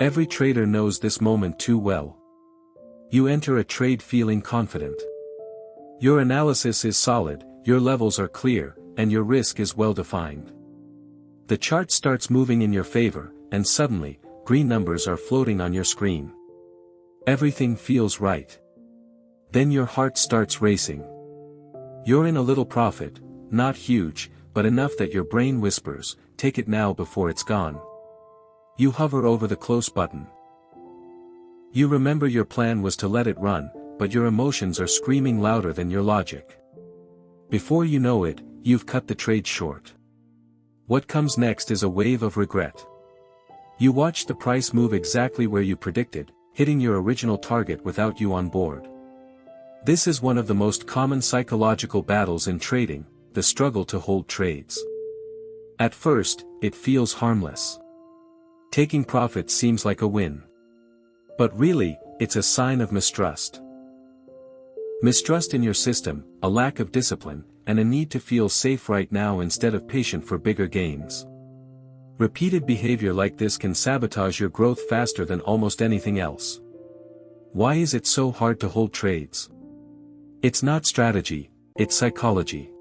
Every trader knows this moment too well. You enter a trade feeling confident. Your analysis is solid, your levels are clear, and your risk is well defined. The chart starts moving in your favor, and suddenly, green numbers are floating on your screen. Everything feels right. Then your heart starts racing. You're in a little profit, not huge, but enough that your brain whispers, "Take it now before it's gone." You hover over the close button. You remember your plan was to let it run, but your emotions are screaming louder than your logic. Before you know it, you've cut the trade short. What comes next is a wave of regret. You watch the price move exactly where you predicted, hitting your original target without you on board. This is one of the most common psychological battles in trading, the struggle to hold trades. At first, it feels harmless. Taking profits seems like a win. But really, it's a sign of mistrust. Mistrust in your system, a lack of discipline, and a need to feel safe right now instead of patient for bigger gains. Repeated behavior like this can sabotage your growth faster than almost anything else. Why is it so hard to hold trades? It's not strategy, it's psychology.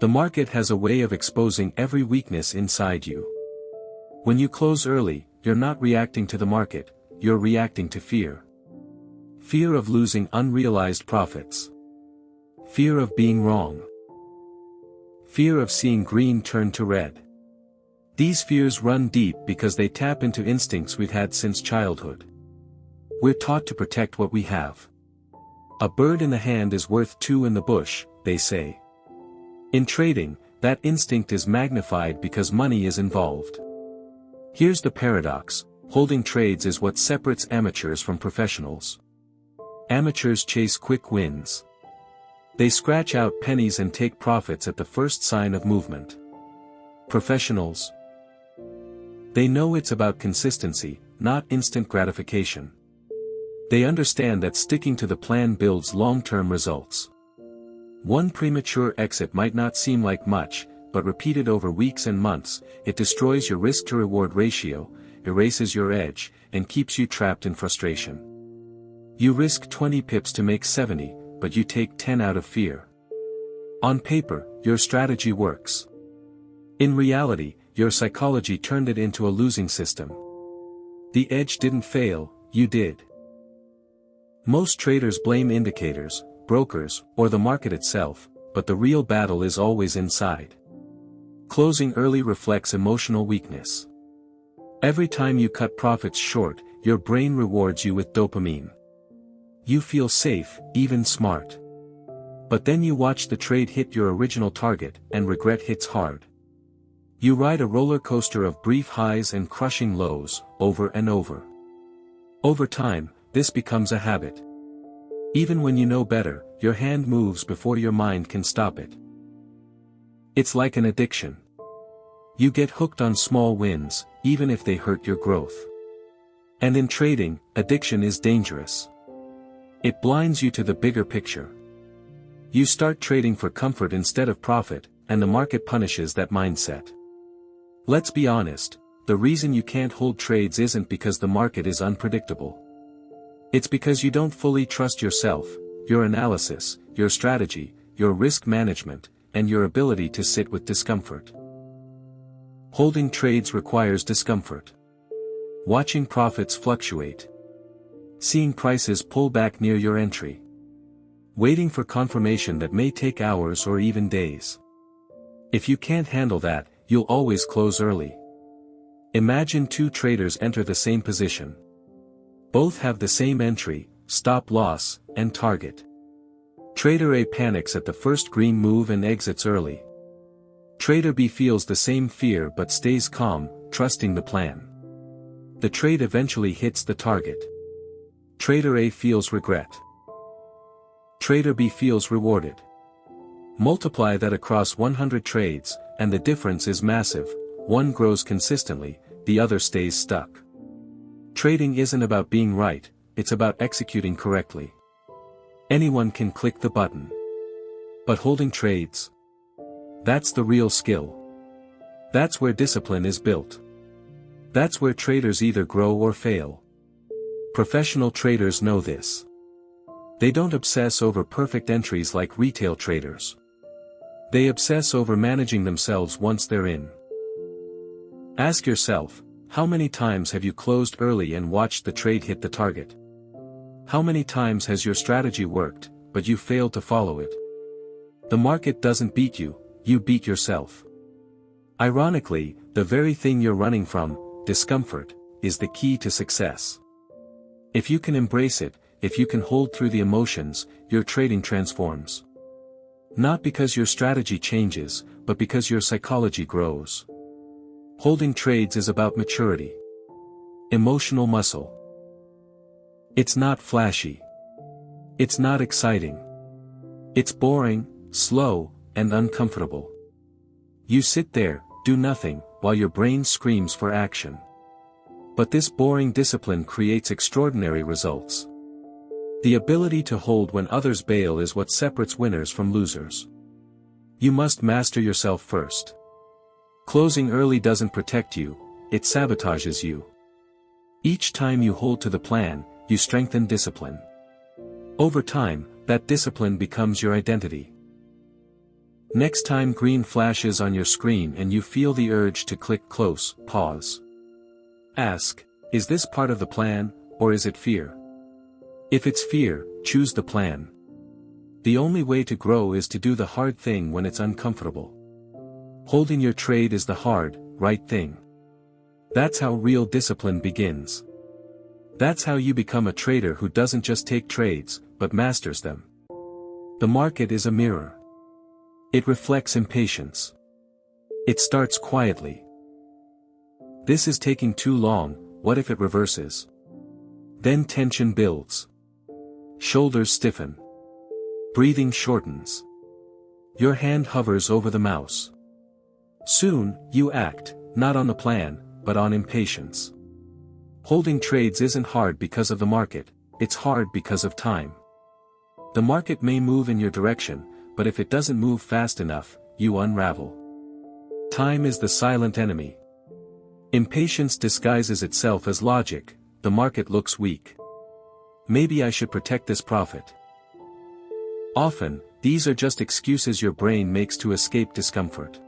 The market has a way of exposing every weakness inside you. When you close early, you're not reacting to the market, you're reacting to fear. Fear of losing unrealized profits. Fear of being wrong. Fear of seeing green turn to red. These fears run deep because they tap into instincts we've had since childhood. We're taught to protect what we have. A bird in the hand is worth two in the bush, they say. In trading, that instinct is magnified because money is involved. Here's the paradox: holding trades is what separates amateurs from professionals. Amateurs chase quick wins. They scratch out pennies and take profits at the first sign of movement. Professionals, they know it's about consistency, not instant gratification. They understand that sticking to the plan builds long-term results. One premature exit might not seem like much, but repeated over weeks and months, it destroys your risk-to-reward ratio, erases your edge, and keeps you trapped in frustration. You risk 20 pips to make 70, but you take 10 out of fear. On paper, your strategy works. In reality, your psychology turned it into a losing system. The edge didn't fail, you did. Most traders blame indicators, brokers, or the market itself, but the real battle is always inside. Closing early reflects emotional weakness. Every time you cut profits short, your brain rewards you with dopamine. You feel safe, even smart. But then you watch the trade hit your original target, and regret hits hard. You ride a roller coaster of brief highs and crushing lows, over and over. Over time, this becomes a habit. Even when you know better, your hand moves before your mind can stop it. It's like an addiction. You get hooked on small wins, even if they hurt your growth. And in trading, addiction is dangerous. It blinds you to the bigger picture. You start trading for comfort instead of profit, and the market punishes that mindset. Let's be honest, the reason you can't hold trades isn't because the market is unpredictable. It's because you don't fully trust yourself, your analysis, your strategy, your risk management, and your ability to sit with discomfort. Holding trades requires discomfort. Watching profits fluctuate. Seeing prices pull back near your entry. Waiting for confirmation that may take hours or even days. If you can't handle that, you'll always close early. Imagine two traders enter the same position. Both have the same entry, stop loss, and target. Trader A panics at the first green move and exits early. Trader B feels the same fear but stays calm, trusting the plan. The trade eventually hits the target. Trader A feels regret. Trader B feels rewarded. Multiply that across 100 trades, and the difference is massive. One grows consistently, the other stays stuck. Trading isn't about being right, it's about executing correctly. Anyone can click the button. But holding trades? That's the real skill. That's where discipline is built. That's where traders either grow or fail. Professional traders know this. They don't obsess over perfect entries like retail traders. They obsess over managing themselves once they're in. Ask yourself, how many times have you closed early and watched the trade hit the target? How many times has your strategy worked, but you failed to follow it? The market doesn't beat you, you beat yourself. Ironically, the very thing you're running from, discomfort, is the key to success. If you can embrace it, if you can hold through the emotions, your trading transforms. Not because your strategy changes, but because your psychology grows. Holding trades is about maturity. Emotional muscle. It's not flashy. It's not exciting. It's boring, slow, and uncomfortable. You sit there, do nothing, while your brain screams for action. But this boring discipline creates extraordinary results. The ability to hold when others bail is what separates winners from losers. You must master yourself first. Closing early doesn't protect you, it sabotages you. Each time you hold to the plan, you strengthen discipline. Over time, that discipline becomes your identity. Next time green flashes on your screen and you feel the urge to click close, pause. Ask, is this part of the plan, or is it fear? If it's fear, choose the plan. The only way to grow is to do the hard thing when it's uncomfortable. Holding your trade is the hard, right thing. That's how real discipline begins. That's how you become a trader who doesn't just take trades, but masters them. The market is a mirror. It reflects impatience. It starts quietly. This is taking too long, what if it reverses? Then tension builds. Shoulders stiffen. Breathing shortens. Your hand hovers over the mouse. Soon, you act, not on the plan, but on impatience. Holding trades isn't hard because of the market, it's hard because of time. The market may move in your direction, but if it doesn't move fast enough, you unravel. Time is the silent enemy. Impatience disguises itself as logic, the market looks weak. Maybe I should protect this profit. Often, these are just excuses your brain makes to escape discomfort.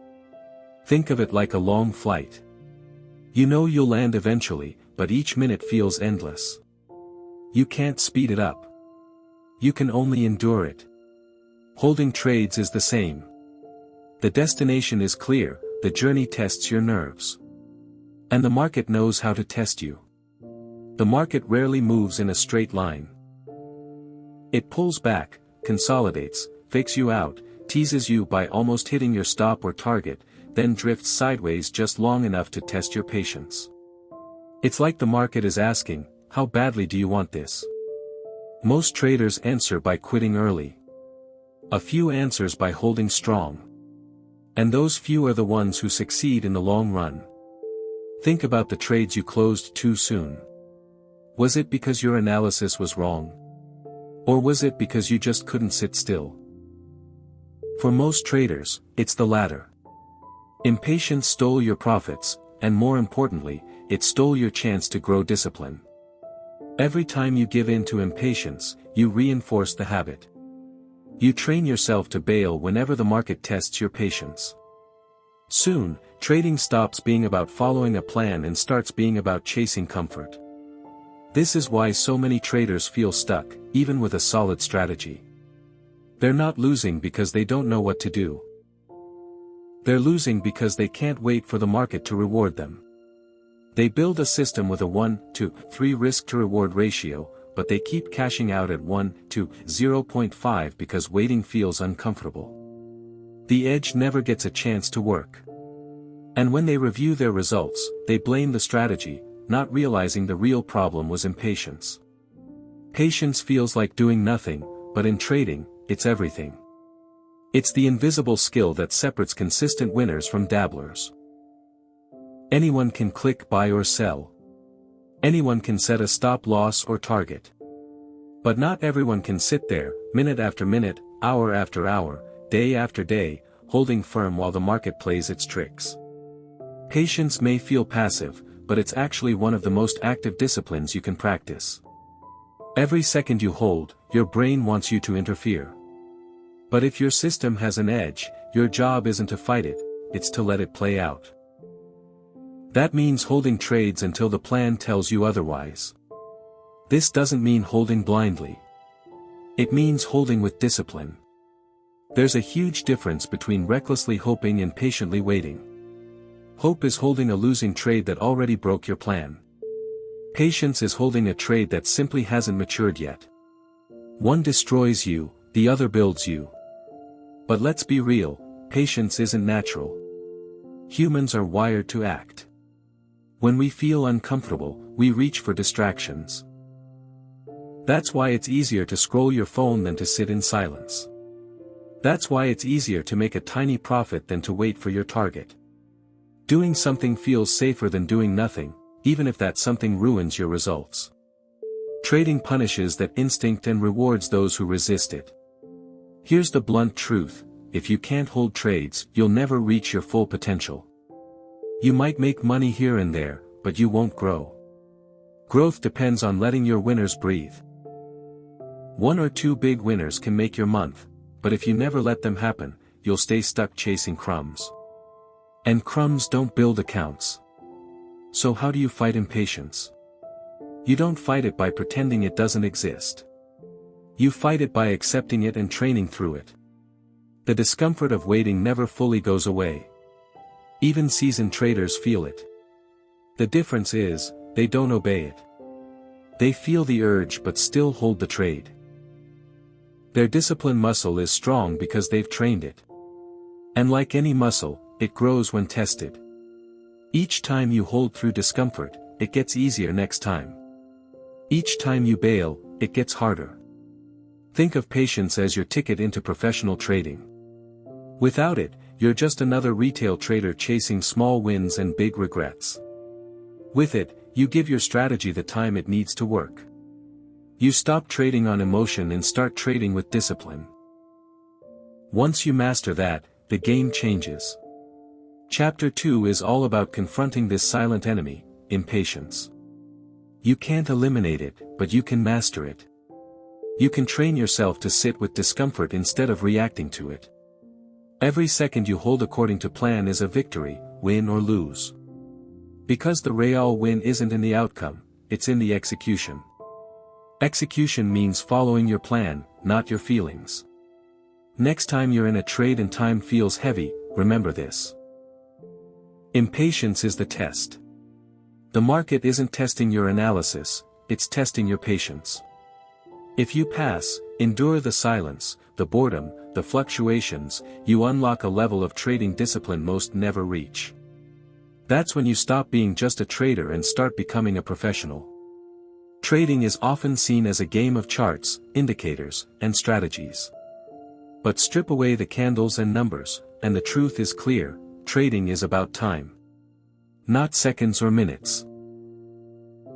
Think of it like a long flight. You know you'll land eventually, but each minute feels endless. You can't speed it up. You can only endure it. Holding trades is the same. The destination is clear, the journey tests your nerves. And the market knows how to test you. The market rarely moves in a straight line. It pulls back, consolidates, fakes you out, teases you by almost hitting your stop or target, then drifts sideways just long enough to test your patience. It's like the market is asking, how badly do you want this? Most traders answer by quitting early. A few answers by holding strong. And those few are the ones who succeed in the long run. Think about the trades you closed too soon. Was it because your analysis was wrong? Or was it because you just couldn't sit still? For most traders, it's the latter. Impatience stole your profits, and more importantly, it stole your chance to grow discipline. Every time you give in to impatience, you reinforce the habit. You train yourself to bail whenever the market tests your patience. Soon, trading stops being about following a plan and starts being about chasing comfort. This is why so many traders feel stuck, even with a solid strategy. They're not losing because they don't know what to do. They're losing because they can't wait for the market to reward them. They build a system with a 1-to-3 risk-to-reward ratio, but they keep cashing out at 1-to-0.5 because waiting feels uncomfortable. The edge never gets a chance to work. And when they review their results, they blame the strategy, not realizing the real problem was impatience. Patience feels like doing nothing, but in trading, it's everything. It's the invisible skill that separates consistent winners from dabblers. Anyone can click buy or sell. Anyone can set a stop loss or target. But not everyone can sit there, minute after minute, hour after hour, day after day, holding firm while the market plays its tricks. Patience may feel passive, but it's actually one of the most active disciplines you can practice. Every second you hold, your brain wants you to interfere. But if your system has an edge, your job isn't to fight it, it's to let it play out. That means holding trades until the plan tells you otherwise. This doesn't mean holding blindly. It means holding with discipline. There's a huge difference between recklessly hoping and patiently waiting. Hope is holding a losing trade that already broke your plan. Patience is holding a trade that simply hasn't matured yet. One destroys you, the other builds you. But let's be real, patience isn't natural. Humans are wired to act. When we feel uncomfortable, we reach for distractions. That's why it's easier to scroll your phone than to sit in silence. That's why it's easier to make a tiny profit than to wait for your target. Doing something feels safer than doing nothing, even if that something ruins your results. Trading punishes that instinct and rewards those who resist it. Here's the blunt truth: if you can't hold trades, you'll never reach your full potential. You might make money here and there, but you won't grow. Growth depends on letting your winners breathe. One or two big winners can make your month, but if you never let them happen, you'll stay stuck chasing crumbs. And crumbs don't build accounts. So how do you fight impatience? You don't fight it by pretending it doesn't exist. You fight it by accepting it and training through it. The discomfort of waiting never fully goes away. Even seasoned traders feel it. The difference is, they don't obey it. They feel the urge but still hold the trade. Their discipline muscle is strong because they've trained it. And like any muscle, it grows when tested. Each time you hold through discomfort, it gets easier next time. Each time you bail, it gets harder. Think of patience as your ticket into professional trading. Without it, you're just another retail trader chasing small wins and big regrets. With it, you give your strategy the time it needs to work. You stop trading on emotion and start trading with discipline. Once you master that, the game changes. Chapter 2 is all about confronting this silent enemy, impatience. You can't eliminate it, but you can master it. You can train yourself to sit with discomfort instead of reacting to it. Every second you hold according to plan is a victory, win or lose. Because the real win isn't in the outcome, it's in the execution. Execution means following your plan, not your feelings. Next time you're in a trade and time feels heavy, remember this. Impatience is the test. The market isn't testing your analysis, it's testing your patience. If you pass, endure the silence, the boredom, the fluctuations, you unlock a level of trading discipline most never reach. That's when you stop being just a trader and start becoming a professional. Trading is often seen as a game of charts, indicators, and strategies. But strip away the candles and numbers, and the truth is clear: trading is about time. Not seconds or minutes.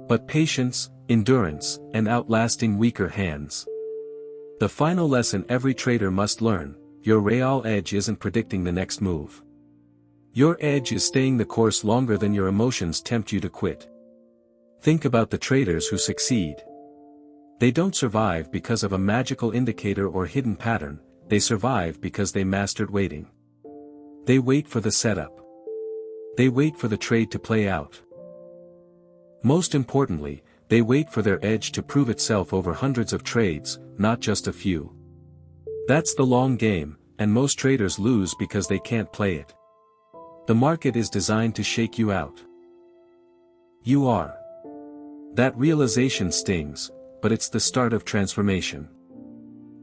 But patience, endurance, and outlasting weaker hands. The final lesson every trader must learn: your real edge isn't predicting the next move. Your edge is staying the course longer than your emotions tempt you to quit. Think about the traders who succeed. They don't survive because of a magical indicator or hidden pattern, they survive because they mastered waiting. They wait for the setup. They wait for the trade to play out. Most importantly, they wait for their edge to prove itself over hundreds of trades, not just a few. That's the long game, and most traders lose because they can't play it. The market is designed to shake you out. You are. That realization stings, but it's the start of transformation.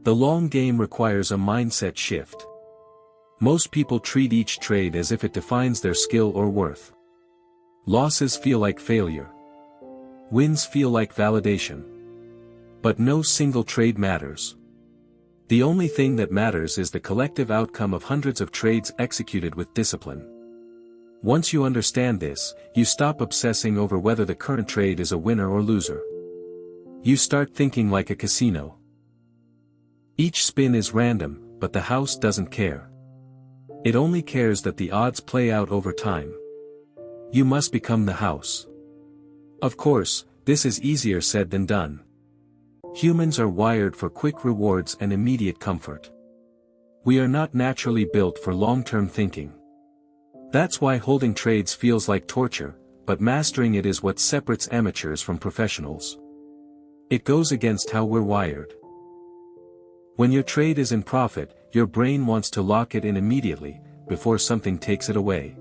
The long game requires a mindset shift. Most people treat each trade as if it defines their skill or worth. Losses feel like failure. Wins feel like validation. But no single trade matters. The only thing that matters is the collective outcome of hundreds of trades executed with discipline. Once you understand this, you stop obsessing over whether the current trade is a winner or loser. You start thinking like a casino. Each spin is random, but the house doesn't care. It only cares that the odds play out over time. You must become the house. Of course, this is easier said than done. Humans are wired for quick rewards and immediate comfort. We are not naturally built for long-term thinking. That's why holding trades feels like torture, but mastering it is what separates amateurs from professionals. It goes against how we're wired. When your trade is in profit, your brain wants to lock it in immediately, before something takes it away.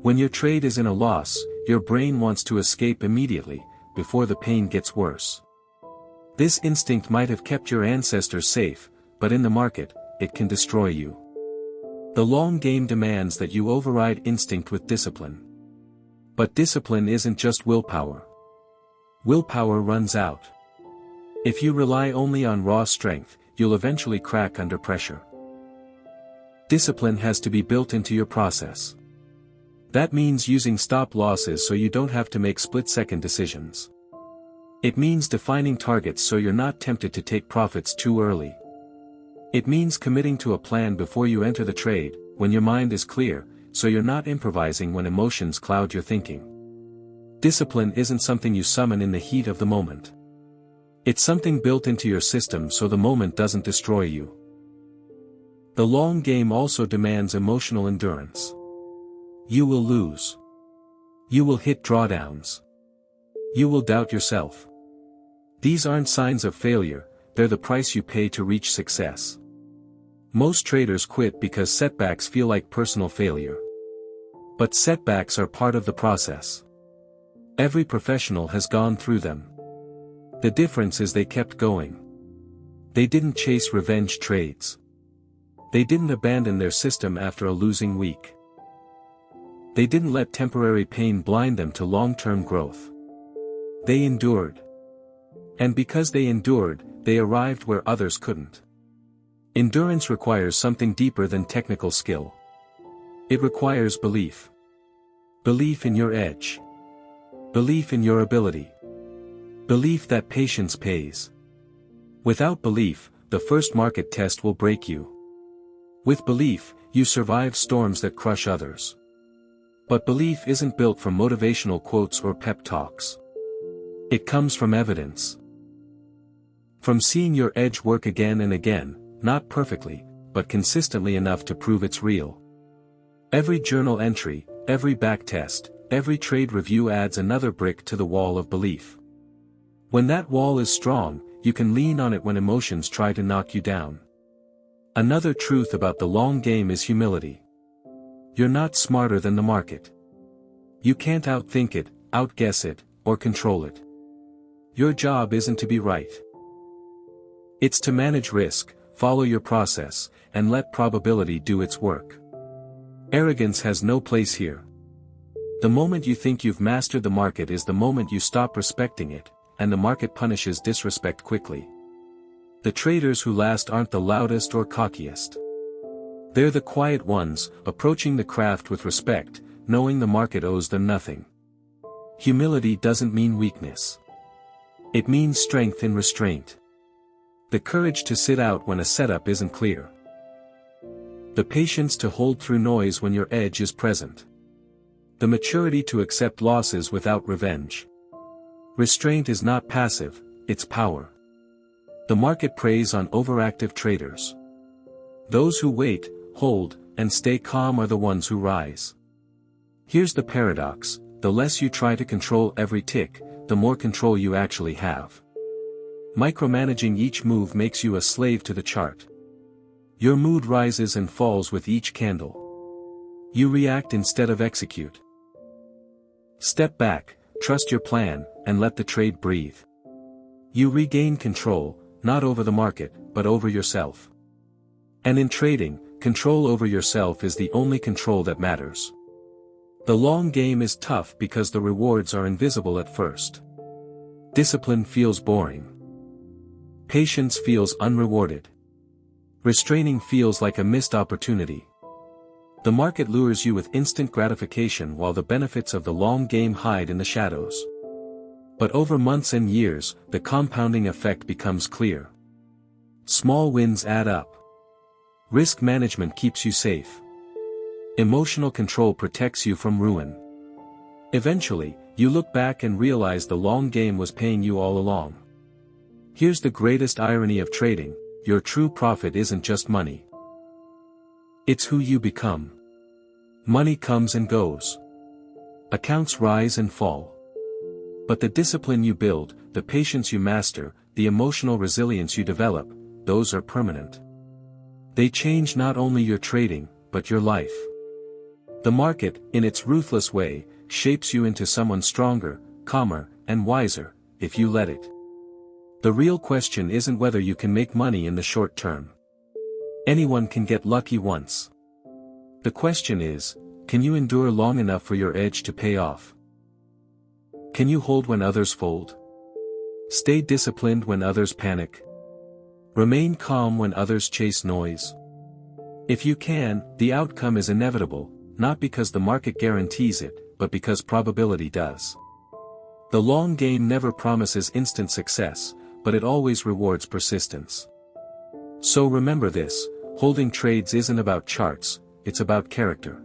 When your trade is in a loss, your brain wants to escape immediately, before the pain gets worse. This instinct might have kept your ancestors safe, but in the market, it can destroy you. The long game demands that you override instinct with discipline. But discipline isn't just willpower. Willpower runs out. If you rely only on raw strength, you'll eventually crack under pressure. Discipline has to be built into your process. That means using stop losses so you don't have to make split-second decisions. It means defining targets so you're not tempted to take profits too early. It means committing to a plan before you enter the trade, when your mind is clear, so you're not improvising when emotions cloud your thinking. Discipline isn't something you summon in the heat of the moment. It's something built into your system so the moment doesn't destroy you. The long game also demands emotional endurance. You will lose. You will hit drawdowns. You will doubt yourself. These aren't signs of failure, they're the price you pay to reach success. Most traders quit because setbacks feel like personal failure. But setbacks are part of the process. Every professional has gone through them. The difference is they kept going. They didn't chase revenge trades. They didn't abandon their system after a losing week. They didn't let temporary pain blind them to long-term growth. They endured. And because they endured, they arrived where others couldn't. Endurance requires something deeper than technical skill. It requires belief. Belief in your edge. Belief in your ability. Belief that patience pays. Without belief, the first market test will break you. With belief, you survive storms that crush others. But belief isn't built from motivational quotes or pep talks. It comes from evidence. From seeing your edge work again and again, not perfectly, but consistently enough to prove it's real. Every journal entry, every backtest, every trade review adds another brick to the wall of belief. When that wall is strong, you can lean on it when emotions try to knock you down. Another truth about the long game is humility. You're not smarter than the market. You can't outthink it, outguess it, or control it. Your job isn't to be right. It's to manage risk, follow your process, and let probability do its work. Arrogance has no place here. The moment you think you've mastered the market is the moment you stop respecting it, and the market punishes disrespect quickly. The traders who last aren't the loudest or cockiest. They're the quiet ones, approaching the craft with respect, knowing the market owes them nothing. Humility doesn't mean weakness. It means strength in restraint. The courage to sit out when a setup isn't clear. The patience to hold through noise when your edge is present. The maturity to accept losses without revenge. Restraint is not passive, it's power. The market preys on overactive traders. Those who wait, hold, and stay calm are the ones who rise. Here's the paradox: the less you try to control every tick, the more control you actually have. Micromanaging each move makes you a slave to the chart. Your mood rises and falls with each candle. You react instead of execute. Step back, trust your plan, and let the trade breathe. You regain control, not over the market, but over yourself. And in trading, control over yourself is the only control that matters. The long game is tough because the rewards are invisible at first. Discipline feels boring. Patience feels unrewarded. Restraining feels like a missed opportunity. The market lures you with instant gratification while the benefits of the long game hide in the shadows. But over months and years, the compounding effect becomes clear. Small wins add up. Risk management keeps you safe. Emotional control protects you from ruin. Eventually, You look back and realize the long game was paying you all along. Here's the greatest irony of trading: your true profit isn't just money. It's who you become. Money comes and goes. Accounts rise and fall. But the discipline you build, the patience you master, the emotional resilience you develop, those are permanent. They change not only your trading, but your life. The market, in its ruthless way, shapes you into someone stronger, calmer, and wiser, if you let it. The real question isn't whether you can make money in the short term. Anyone can get lucky once. The question is, can you endure long enough for your edge to pay off? Can you hold when others fold? Stay disciplined when others panic? Remain calm when others chase noise? If you can, the outcome is inevitable, not because the market guarantees it, but because probability does. The long game never promises instant success, but it always rewards persistence. So remember this: holding trades isn't about charts, it's about character.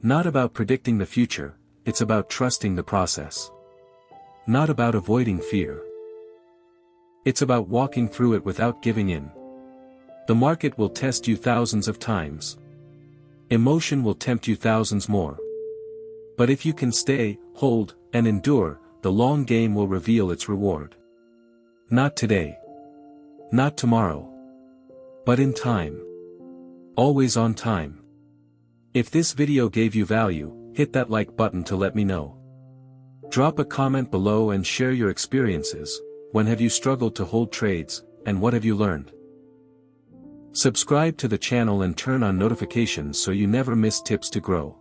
Not about predicting the future, it's about trusting the process. Not about avoiding fear. It's about walking through it without giving in. The market will test you thousands of times. Emotion will tempt you thousands more. But if you can stay, hold, and endure, the long game will reveal its reward. Not today. Not tomorrow. But in time. Always on time. If this video gave you value, hit that like button to let me know. Drop a comment below and share your experiences. When have you struggled to hold trades, and what have you learned? Subscribe to the channel and turn on notifications so you never miss tips to grow.